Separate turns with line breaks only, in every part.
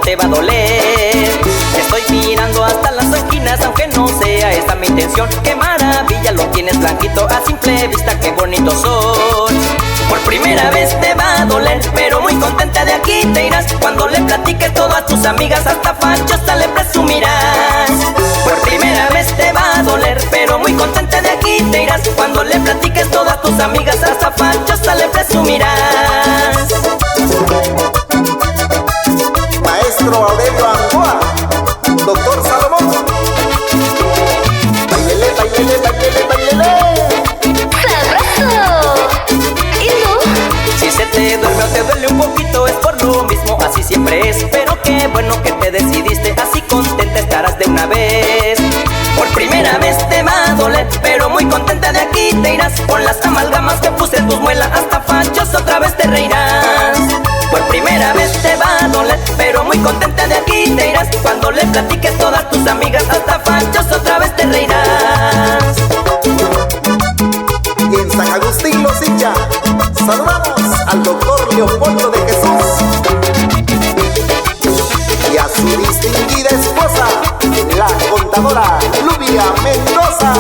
te va a doler. Te estoy mirando hasta las esquinas, aunque no sea esa mi intención. Qué maravilla, lo tienes blanquito a simple vista, qué bonitos son. Por primera vez te va a doler, pero muy contenta de aquí te irás. Cuando le platiques todo a tus amigas, hasta fachosa le presumirás. Por primera vez te va a doler, pero muy contenta de aquí te irás. Cuando le platiques todo a tus amigas, hasta fachosa le presumirás.
Maestro Aurelio Angoa, Doctor Salomón. Bailele, bailele, bailele, bailele.
¡Sabroso! ¿Y tú?
Si se te duerme o te duele un poquito, es por lo mismo, así siempre es. Pero qué bueno que te decidiste, así contenta estarás de una vez. Por primera vez te va a doler, pero muy contenta de aquí te irás. Con las amalgamas que puse en tus muelas, hasta fachosa otra vez te reirás. Por primera vez te va a doler, pero muy contenta de aquí te irás. Cuando le platiques todas tus amigas, hasta fachosa otra vez te reirás.
Y en San Agustín Los Hinchas, saludamos al doctor Leopoldo de Jesús y a su distinguida esposa, la contadora Lubia Mendoza.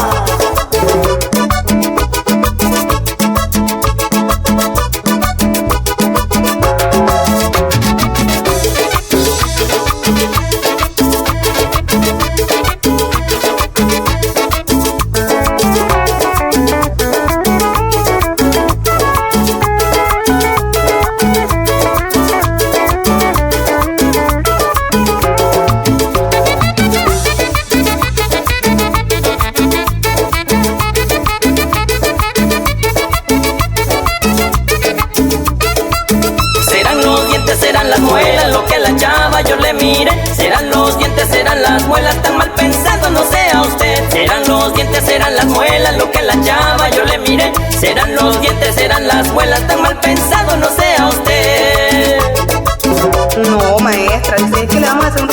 Serán las muelas lo que la chava yo le mire. Serán los dientes, serán las muelas, tan mal pensado no sea usted. Serán los dientes, serán las muelas lo que la chava yo le mire. Serán los dientes, serán las muelas, tan mal pensado no sea usted.
No, maestra, dice que le vamos a hacer un